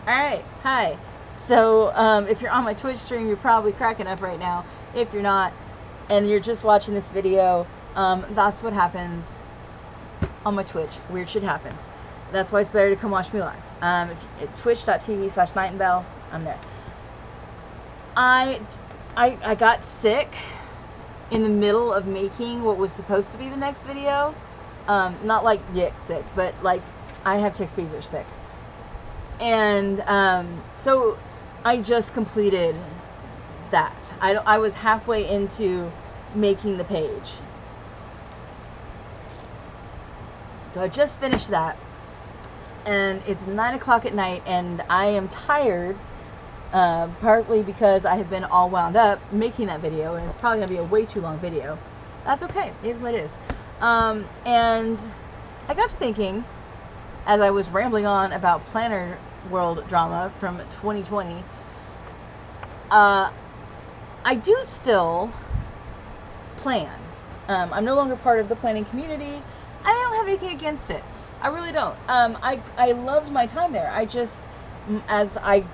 Alright, hi. So, if you're on my Twitch stream, you're probably cracking up right now. If you're not, and you're just watching this video, that's what happens on my Twitch. Weird shit happens. That's why it's better to come watch me live. Twitch.tv/nightingale, I'm there. I got sick in the middle of making what was supposed to be the next video. Not like yick sick, but like I have tick fever sick. And so I just completed that. I was halfway into making the page. So I just finished that. And it's 9 o'clock at night, and I am tired, partly because I have been all wound up making that video, and it's probably going to be a way too long video. That's okay. It is what it is. And I got to thinking, as I was rambling on about planner world drama from 2020, I do still plan. I'm no longer part of the planning community. I don't have anything against it. I really don't. I loved my time there. I just, as I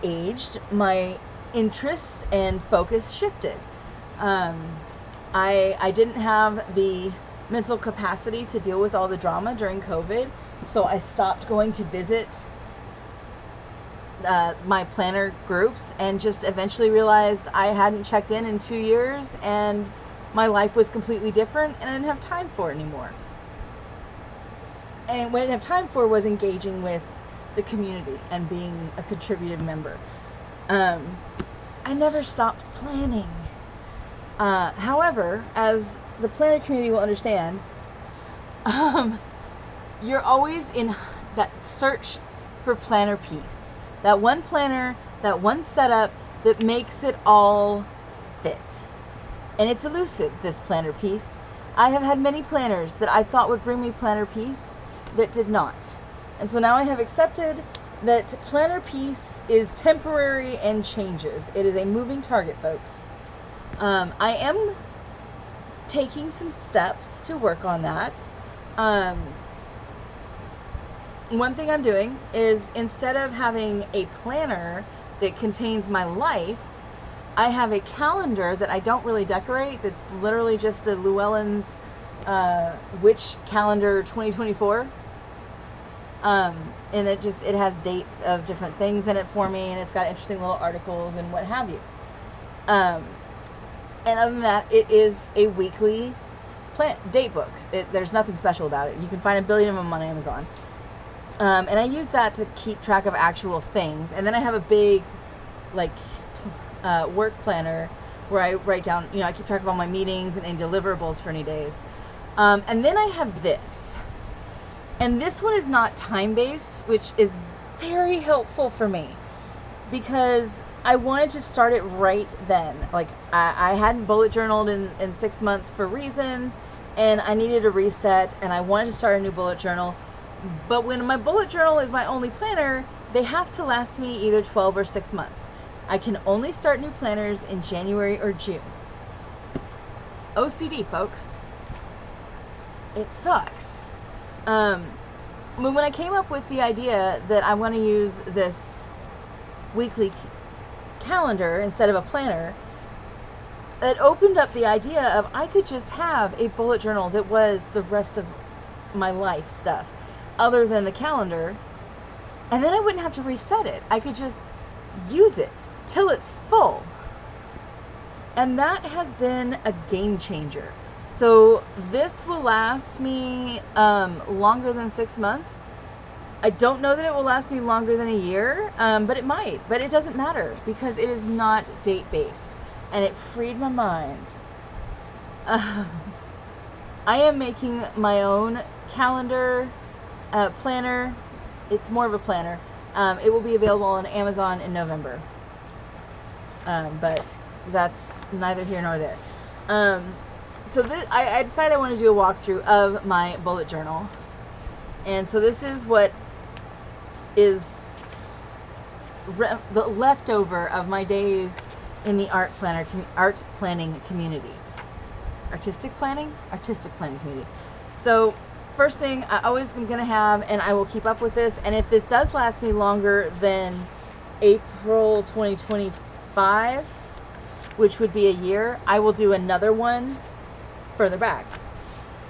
aged, my interests and focus shifted. I didn't have the mental capacity to deal with all the drama during COVID, so I stopped going to visit my planner groups, and just eventually realized I hadn't checked in 2 years, and my life was completely different, and I didn't have time for it anymore. And what I didn't have time for was engaging with the community and being a contributive member. I never stopped planning. However, as the planner community will understand, you're always in that search for planner piece. That one planner, that one setup that makes it all fit. And it's elusive, this planner piece. I have had many planners that I thought would bring me planner peace that did not. And so now I have accepted that planner peace is temporary and changes. It is a moving target, folks. I am taking some steps to work on that. One thing I'm doing is, instead of having a planner that contains my life, I have a calendar that I don't really decorate. That's literally just a Llewellyn's Witch calendar 2024. And it has dates of different things in it for me, and it's got interesting little articles and what have you. And other than that, it is a weekly date book. There's nothing special about it. You can find a billion of them on Amazon. And I use that to keep track of actual things. And then I have a big, work planner where I write down, I keep track of all my meetings and deliverables for any days. And then I have this. And this one is not time-based, which is very helpful for me, because I wanted to start it right then. I hadn't bullet journaled in 6 months for reasons, and I needed a reset, and I wanted to start a new bullet journal. But when my bullet journal is my only planner, they have to last me either 12 or 6 months. I can only start new planners in January or June. OCD, folks. It sucks. When I came up with the idea that I want to use this weekly calendar instead of a planner, it opened up the idea of I could just have a bullet journal that was the rest of my life stuff, other than the calendar, and then I wouldn't have to reset it. I could just use it till it's full. And that has been a game changer. So this will last me longer than 6 months. I don't know that it will last me longer than a year, but it might. But it doesn't matter, because it is not date-based, and it freed my mind. I am making my own calendar planner. It's more of a planner. It will be available on Amazon in November. But that's neither here nor there. So I decided I want to do a walkthrough of my bullet journal. And so this is what is the leftover of my days in the art planning community. Artistic planning community. So first thing I always am going to have, and I will keep up with this, and if this does last me longer than April 2025, which would be a year, I will do another one further back.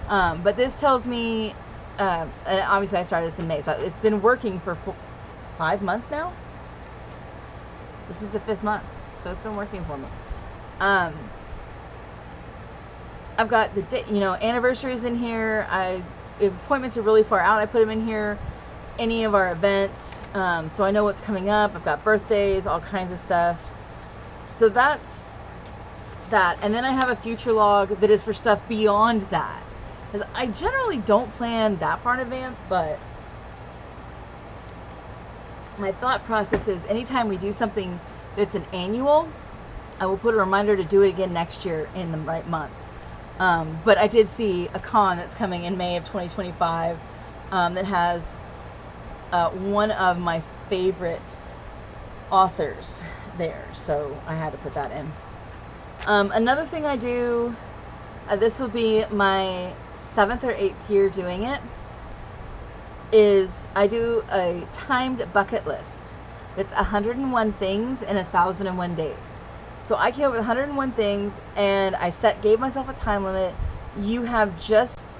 But this tells me, and obviously I started this in May, so it's been working for 5 months now. This is the 5th month, so it's been working for me. I've got the anniversaries in here. If appointments are really far out, I put them in here. Any of our events, so I know what's coming up. I've got birthdays, all kinds of stuff. So that's that. And then I have a future log that is for stuff beyond that. Because I generally don't plan that far in advance, but my thought process is anytime we do something that's an annual, I will put a reminder to do it again next year in the right month. But I did see a con that's coming in May of 2025 that has one of my favorite authors there, so I had to put that in. Another thing I do, this will be my 7th or 8th year doing it, is I do a timed bucket list that's 101 things in 1,001 days. So I came up with 101 things, and I gave myself a time limit. You have just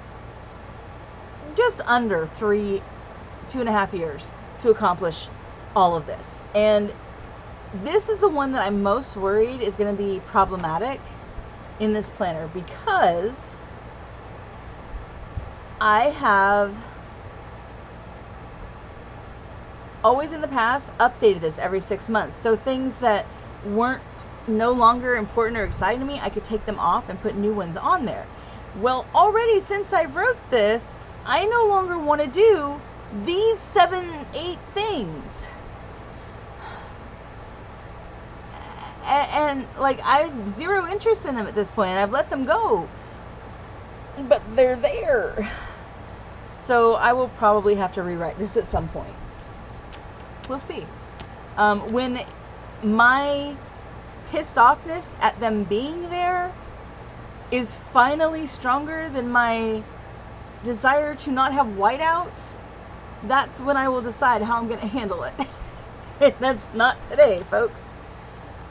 under 2.5 years to accomplish all of this. And this is the one that I'm most worried is going to be problematic in this planner, because I have always in the past updated this every 6 months. So things that weren't no longer important or exciting to me, I could take them off and put new ones on there. Well, already since I wrote this, I no longer want to do these 7, 8 things. And like, I have zero interest in them at this point, and I've let them go. But they're there. So I will probably have to rewrite this at some point. We'll see. When my pissed offness at them being there is finally stronger than my desire to not have whiteouts, that's when I will decide how I'm going to handle it. And that's not today, folks.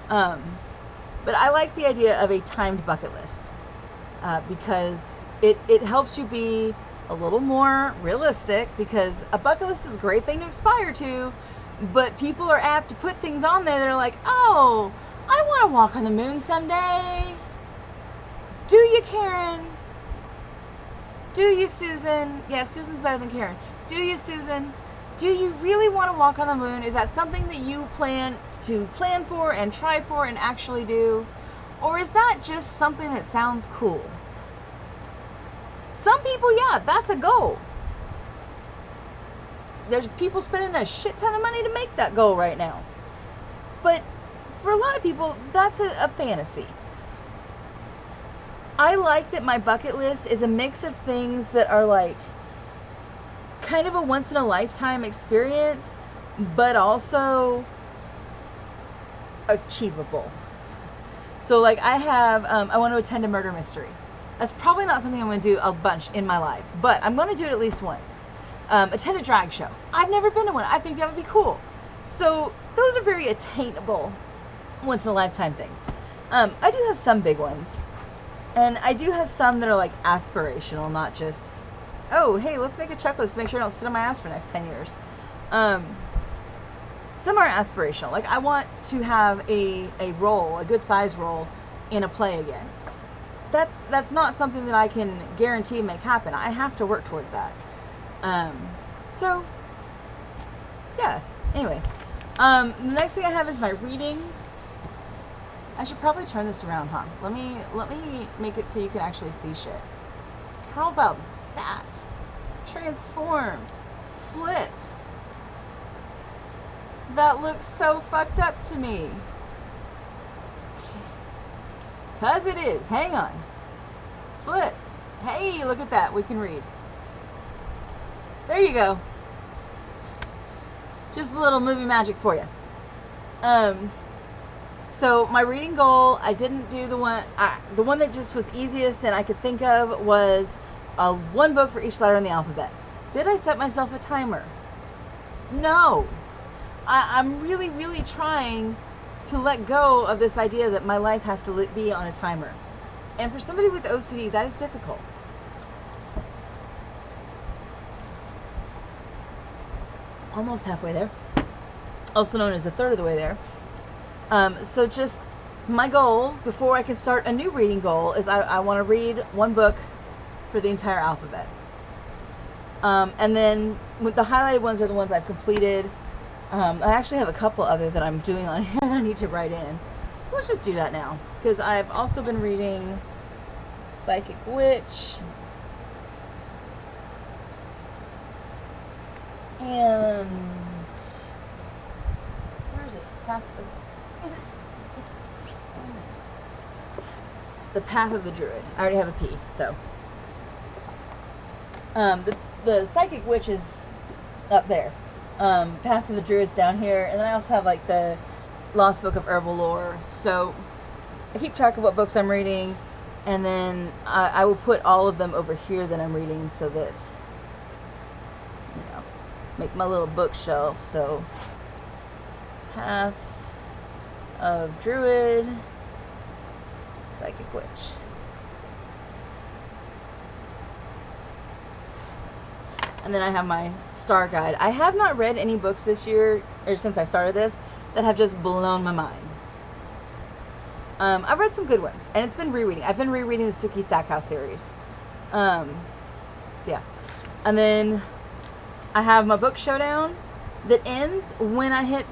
But I like the idea of a timed bucket list, because it helps you be a little more realistic, because a bucket list is a great thing to aspire to, but people are apt to put things on there that are like, oh, I want to walk on the moon someday. Do you, Karen? Do you, Susan? Yeah, Susan's better than Karen. Do you, Susan? Do you really want to walk on the moon? Is that something that you plan for and try for and actually do? Or is that just something that sounds cool? Some people, yeah, that's a goal. There's people spending a shit ton of money to make that goal right now. But for a lot of people, that's a fantasy. I like that my bucket list is a mix of things that are like kind of a once in a lifetime experience, but also achievable. So like I have, I want to attend a murder mystery. That's probably not something I'm going to do a bunch in my life, but I'm going to do it at least once. Attend a drag show. I've never been to one. I think that would be cool. So those are very attainable once in a lifetime things. I do have some big ones, and I do have some that are like aspirational, not just, oh, hey, let's make a checklist to make sure I don't sit on my ass for the next 10 years. Some are aspirational. Like I want to have a role, a good size role in a play again. That's not something that I can guarantee make happen. I have to work towards that. So yeah, anyway, the next thing I have is my reading. I should probably turn this around, huh? Let me make it so you can actually see shit. How about that? Transform, flip. That looks so fucked up to me. 'Cause it is. Hang on. Flip. Hey, look at that. We can read. There you go. Just a little movie magic for you. So my reading goal, I didn't do the one that just was easiest and I could think of was one book for each letter in the alphabet. Did I set myself a timer? No. I'm really, really trying to let go of this idea that my life has to be on a timer. And for somebody with OCD, that is difficult. Almost halfway there. Also known as a third of the way there. So just my goal, before I can start a new reading goal, is I want to read one book for the entire alphabet. And then with the highlighted ones are the ones I've completed. I actually have a couple other that I'm doing on here that I need to write in. So let's just do that now. Because I've also been reading Psychic Witch. And where is it? The Path of the Druid. I already have a P, so. The Psychic Witch is up there. Path of the Druid is down here, and then I also have like the Lost Book of Herbal Lore. So I keep track of what books I'm reading, and then I will put all of them over here that I'm reading, so that, you know, make my little bookshelf. So Path of Druid, Psychic Witch. And then I have my star guide. I have not read any books this year, or since I started this, that have just blown my mind. I've read some good ones, and it's been rereading. I've been rereading the Suki Stackhouse series. So yeah. And then I have my book showdown that ends when I hit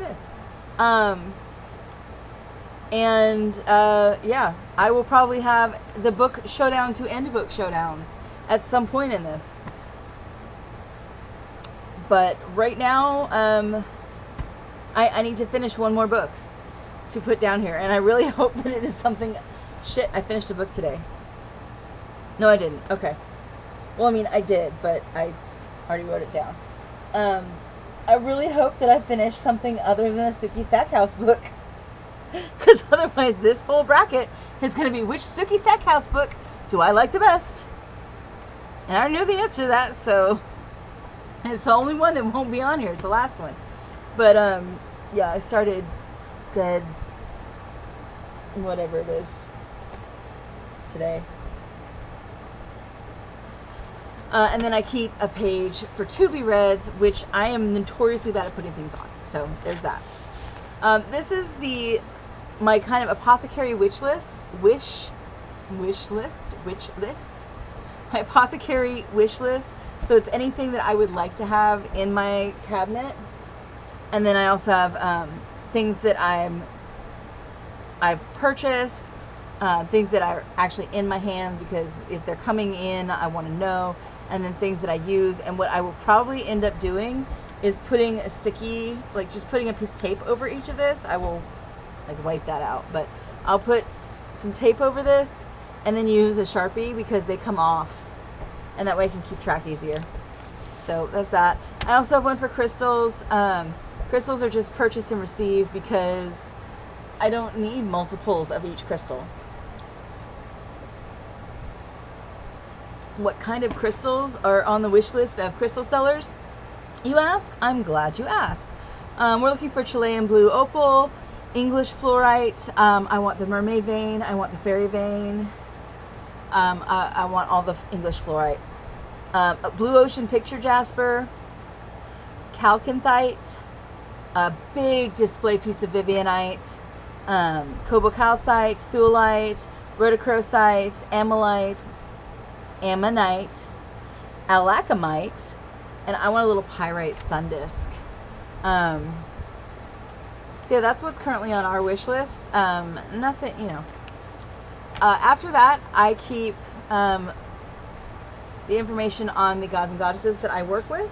this. Yeah, I will probably have the book showdown to end book showdowns at some point in this. But right now, I need to finish one more book to put down here. And I really hope that it is something... Shit, I finished a book today. No, I didn't. Okay. Well, I mean, I did, but I already wrote it down. I really hope that I finish something other than a Suki Stackhouse book. Because otherwise, this whole bracket is going to be, which Suki Stackhouse book do I like the best? And I already know the answer to that, so... It's the only one that won't be on here. It's the last one. But, yeah, I started Dead... whatever it is. Today. And then I keep a page for to-be-reads, which I am notoriously bad at putting things on. So, there's that. This is my kind of apothecary wish list. My apothecary wish list. So it's anything that I would like to have in my cabinet. And then I also have things that I've purchased, things that are actually in my hands, because if they're coming in, I want to know. And then things that I use. And what I will probably end up doing is putting a sticky, like just putting a piece of tape over each of this. I will like wipe that out, but I'll put some tape over this and then use a Sharpie, because they come off, and that way I can keep track easier. So that's that. I also have one for crystals. Crystals are just purchase and receive, because I don't need multiples of each crystal. What kind of crystals are on the wish list of crystal sellers, you ask? I'm glad you asked. We're looking for Chilean blue opal, English fluorite. I want the mermaid vein. I want the fairy vein. I want all the English fluorite. Blue ocean picture jasper, calcanthite, a big display piece of vivianite, cobocalcite, thuolite, rhodochrosite, ammonite, alakimite, and I want a little pyrite sun disk. So yeah, that's what's currently on our wish list. Nothing, you know. After that, I keep the information on the gods and goddesses that I work with.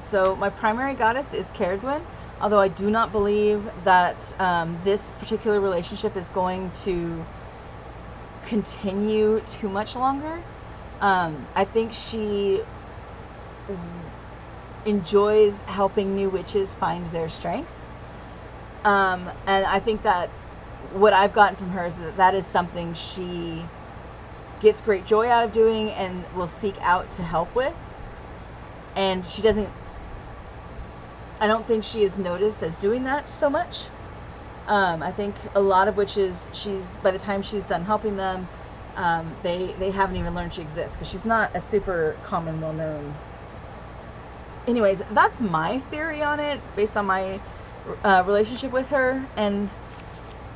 So my primary goddess is Caradwyn, although I do not believe that this particular relationship is going to continue too much longer. I think she enjoys helping new witches find their strength. And I think that what I've gotten from her is that is something she gets great joy out of doing and will seek out to help with. And she doesn't, I don't think she is noticed as doing that so much. I think a lot of witches, by the time she's done helping them, they haven't even learned she exists, because she's not a super common, well-known. Anyways, that's my theory on it, based on my relationship with her.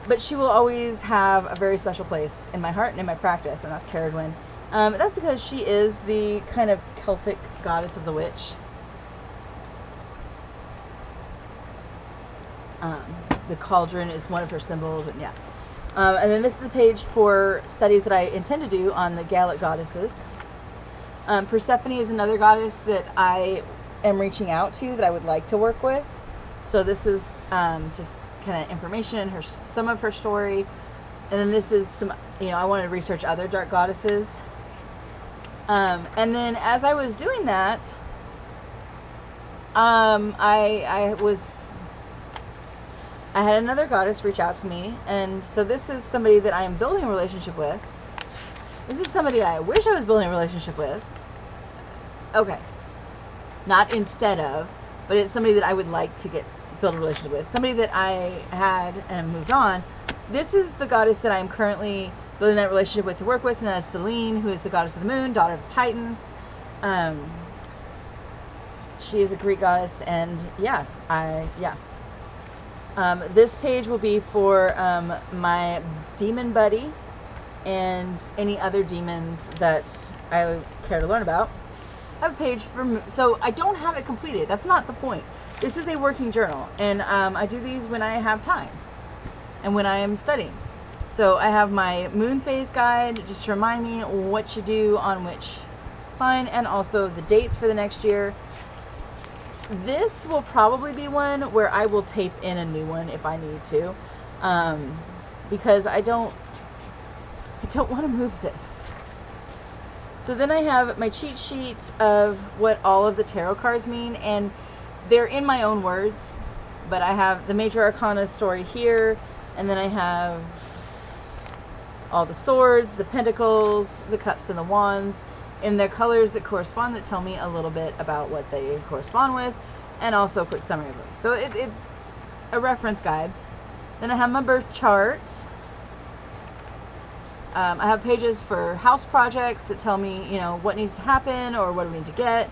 But she will always have a very special place in my heart and in my practice, and that's Caradwyn. That's because she is the kind of Celtic goddess of the witch. The cauldron is one of her symbols, and yeah. And then this is a page for studies that I intend to do on the Gaelic goddesses. Persephone is another goddess that I am reaching out to, that I would like to work with. So this is just kind of information, some of her story. And then this is some, I want to research other dark goddesses. And then as I was doing that, I had another goddess reach out to me, and so this is somebody that I am building a relationship with. This is somebody I wish I was building a relationship with. Okay. Not instead of, but it's somebody that I would like to build a relationship with. Somebody that I had and moved on. This is the goddess that I'm currently building that relationship with to work with, and that's Selene, who is the goddess of the moon, daughter of the Titans. She is a Greek goddess, and this page will be for my demon buddy and any other demons that I care to learn about. I have a page so I don't have it completed. That's not the point. This is a working journal, and I do these when I have time and when I am studying. So I have my moon phase guide, just to remind me what you do on which sign, and also the dates for the next year. This will probably be one where I will tape in a new one if I need to, because I don't want to move this. So then I have my cheat sheet of what all of the tarot cards mean, and they're in my own words, but I have the major arcana story here, and then I have all the swords, the pentacles, the cups, and the wands in their colors that correspond, that tell me a little bit about what they correspond with, and also a quick summary of them. So it's a reference guide. Then I have my birth chart. I have pages for house projects that tell me, what needs to happen or what do we need to get.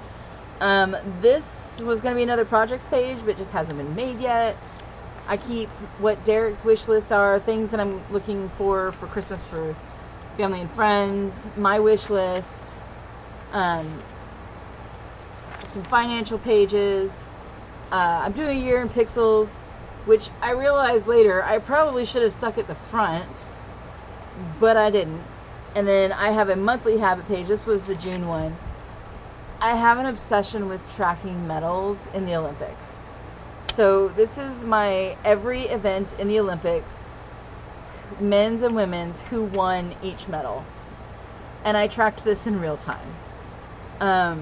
This was going to be another projects page, but it just hasn't been made yet. I keep what Derek's wish lists are, things that I'm looking for Christmas for family and friends, my wish list, some financial pages. I'm doing a year in pixels, which I realized later I probably should have stuck at the front, but I didn't. And then I have a monthly habit page. This was the June one. I have an obsession with tracking medals in the Olympics. So this is my every event in the Olympics, men's and women's, who won each medal. And I tracked this in real time. I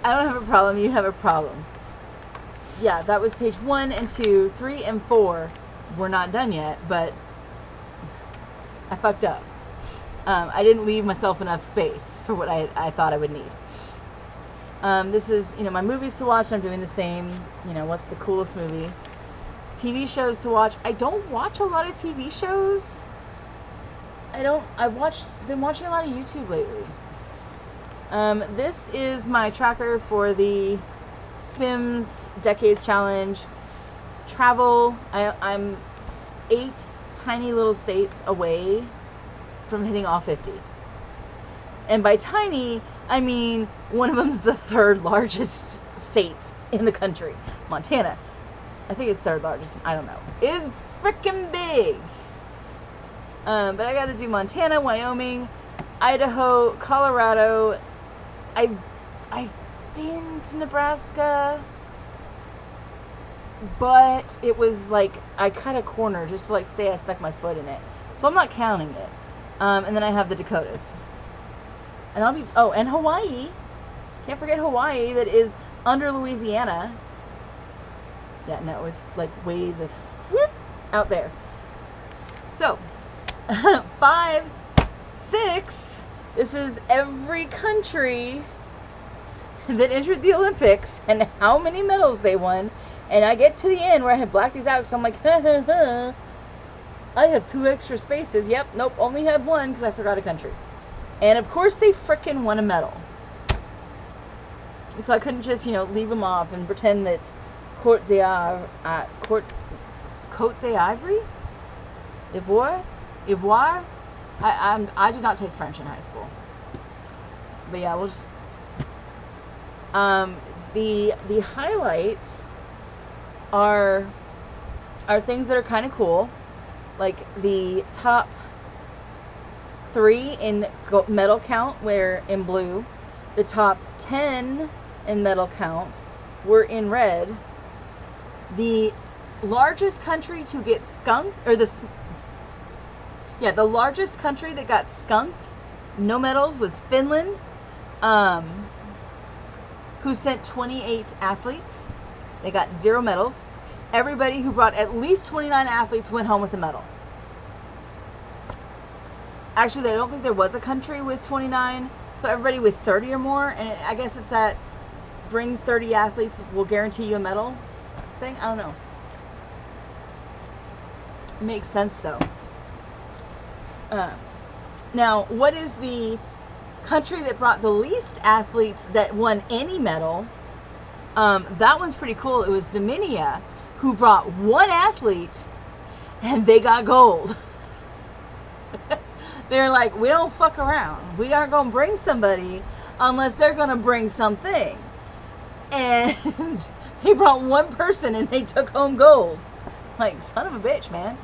don't have a problem. You have a problem. Yeah, that was page 1 and 2, 3 and 4. We're not done yet, but I fucked up. I didn't leave myself enough space for what I thought I would need. This is, my movies to watch. I'm doing the same. What's the coolest movie? TV shows to watch. I don't watch a lot of TV shows. Been watching a lot of YouTube lately. This is my tracker for the Sims Decades Challenge. Travel. I'm 8 tiny little states away from hitting all 50. And by tiny, I mean one of them's the 3rd largest state in the country. Montana. I think it's 3rd largest. I don't know. It is freaking big. But I got to do Montana, Wyoming, Idaho, Colorado. I've been to Nebraska, but it was like I cut a corner just to say I stuck my foot in it. So I'm not counting it. And then I have the Dakotas. And and Hawaii. Can't forget Hawaii, that is under Louisiana. Yeah, no, it's way out there. So, 5, 6, this is every country that entered the Olympics and how many medals they won. And I get to the end where I have blacked these out, so I'm like, ha ha ha, I have 2 extra spaces. Yep, nope, only had 1 because I forgot a country. And of course they frickin' won a medal. So I couldn't just, leave them off and pretend that it's Côte d'Ivory? Ivoire? I did not take French in high school. But yeah, we'll just... the highlights are things that are kind of cool. Like the top 3 in medal count were in blue. The top 10 in medal count were in red. The largest country to get skunked, or the largest country that got skunked, no medals, was Finland, who sent 28 athletes. They got 0 medals. Everybody who brought at least 29 athletes went home with a medal. Actually, I don't think there was a country with 29, so everybody with 30 or more, and I guess it's that bring 30 athletes will guarantee you a medal thing. I don't know. It makes sense, though. Now, what is the country that brought the least athletes that won any medal? That one's pretty cool. It was Dominia, who brought 1 athlete, and they got gold. They're like, we don't fuck around. We aren't going to bring somebody unless they're going to bring something. And he brought 1 person, and they took home gold. Like, son of a bitch, man.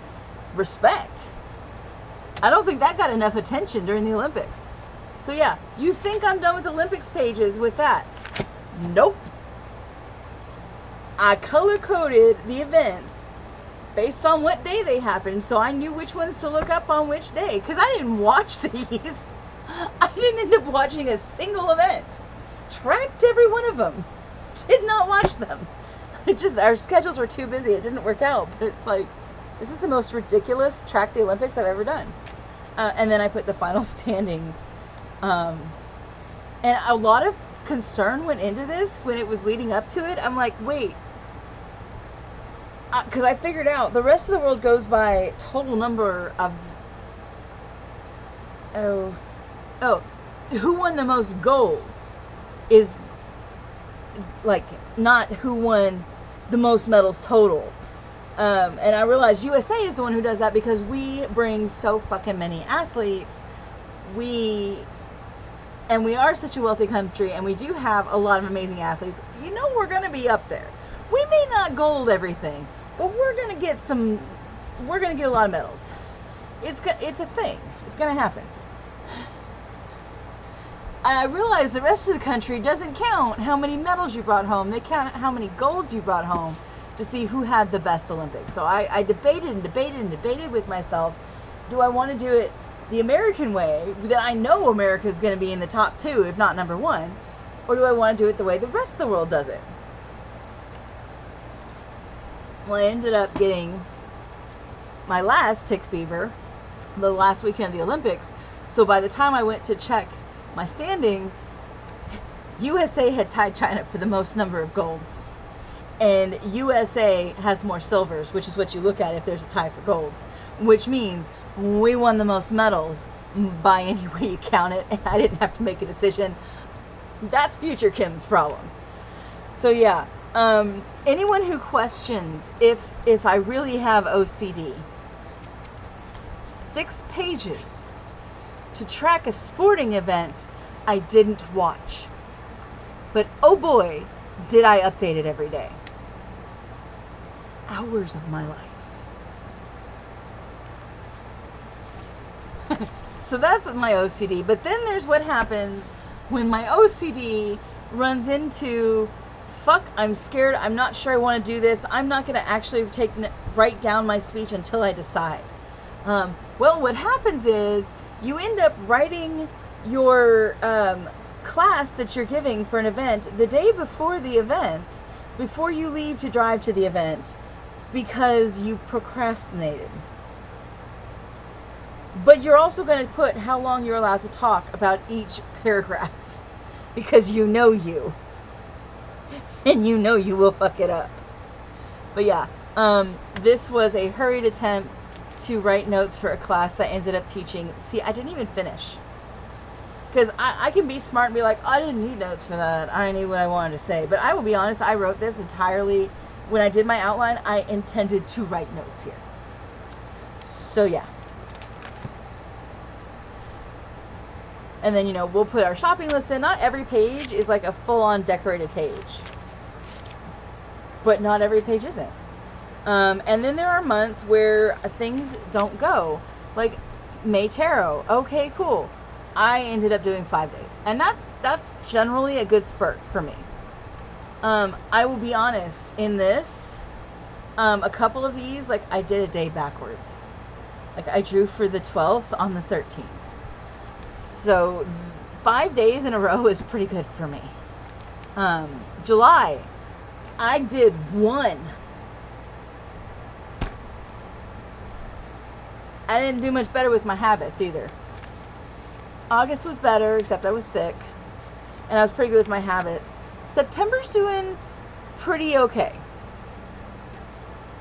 Respect. I don't think that got enough attention during the Olympics. So yeah, you think I'm done with Olympics pages with that? Nope. I color-coded the events based on what day they happened, so I knew which ones to look up on which day, because I didn't watch these. I didn't end up watching a single event. Tracked every one of them. Did not watch them. Our schedules were too busy. It didn't work out, but it's like, this is the most ridiculous track the Olympics I've ever done. And then I put the final standings. And a lot of concern went into this when it was leading up to it. I'm like, wait. Because I figured out the rest of the world goes by total number of... who won the most golds is, like, not who won the most medals total. And I realized USA is the one who does that because we bring so fucking many athletes. We are such a wealthy country, and we do have a lot of amazing athletes. We're going to be up there. We may not gold everything, but we're going to get a lot of medals. It's a thing. It's going to happen. I realize the rest of the country doesn't count how many medals you brought home. They count how many golds you brought home to see who had the best Olympics. So I debated with myself, do I want to do it the American way, that I know America is going to be in the top 2, if not number 1, or do I want to do it the way the rest of the world does it? Well, I ended up getting my last tick fever the last weekend of the Olympics, so by the time I went to check my standings, USA had tied China for the most number of golds. And USA has more silvers, which is what you look at if there's a tie for golds, which means we won the most medals by any way you count it, and I didn't have to make a decision. That's future Kim's problem. So yeah, anyone who questions if I really have OCD, 6 pages to track a sporting event I didn't watch. But oh boy, did I update it every day. Hours of my life. So that's my OCD. But then there's what happens when my OCD runs into, fuck, I'm scared, I'm not sure I want to do this, I'm not going to actually write down my speech until I decide. Well, what happens is you end up writing your class that you're giving for an event the day before the event, before you leave to drive to the event, because you procrastinated. But you're also going to put how long you're allowed to talk about each paragraph because you know you. And you know you will fuck it up. But yeah, this was a hurried attempt to write notes for a class that I ended up teaching. See, I didn't even finish. Because I can be smart and be like, I didn't need notes for that. I knew what I wanted to say. But I will be honest, I wrote this entirely, when I did my outline, I intended to write notes here. So yeah. And then, we'll put our shopping list in. Not every page is like a full-on decorated page. But not every page isn't. And then there are months where things don't go. Like May Tarot. Okay, cool. I ended up doing 5 days. And that's generally a good spurt for me. I will be honest, in this, a couple of these, like I did a day backwards. Like I drew for the 12th on the 13th. So 5 days in a row is pretty good for me. July, I did 1. I didn't do much better with my habits either. August was better, except I was sick. And I was pretty good with my habits. September's doing pretty okay.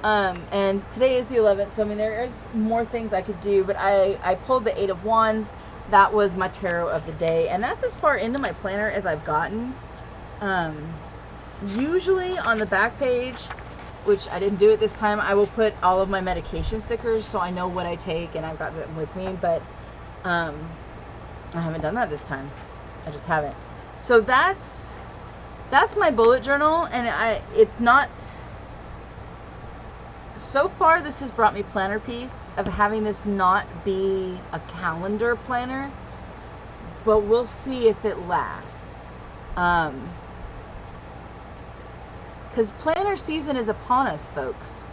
And today is the 11th, so I mean, there's more things I could do, but I pulled the 8 of Wands. That was my tarot of the day, and that's as far into my planner as I've gotten. Usually on the back page, which I didn't do it this time, I will put all of my medication stickers so I know what I take and I've got them with me, but I haven't done that this time. I just haven't. So that's my bullet journal, and it's not... So far, this has brought me planner peace of having this not be a calendar planner, but we'll see if it lasts. Because planner season is upon us, folks.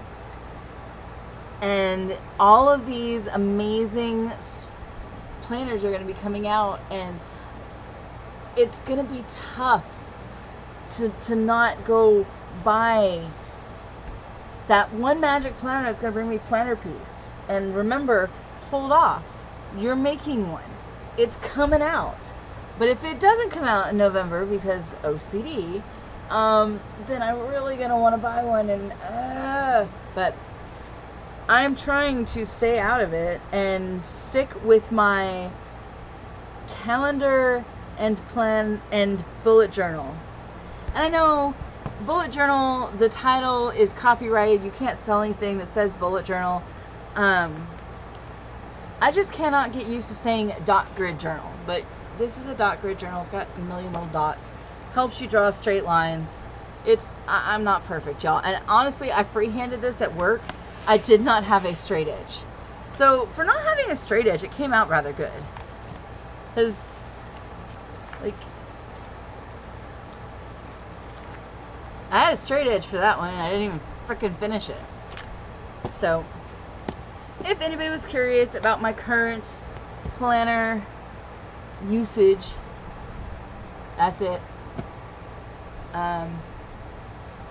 And all of these amazing planners are going to be coming out, and it's going to be tough to not go buy that one magic planner that's going to bring me planner peace. And remember, hold off. You're making one. It's coming out. But if it doesn't come out in November because OCD, then I'm really going to want to buy one. But I'm trying to stay out of it and stick with my calendar and plan and bullet journal. And I know bullet journal, the title is copyrighted. You can't sell anything that says bullet journal. I just cannot get used to saying dot grid journal. But this is a dot grid journal. It's got a million little dots. Helps you draw straight lines. I'm not perfect, y'all. And honestly, I freehanded this at work. I did not have a straight edge. So for not having a straight edge, it came out rather good. Because, like, I had a straight edge for that one, and I didn't even freaking finish it. So, if anybody was curious about my current planner usage, that's it.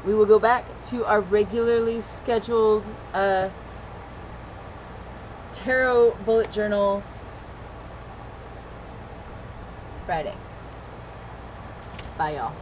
We will go back to our regularly scheduled tarot bullet journal Friday. Bye, y'all.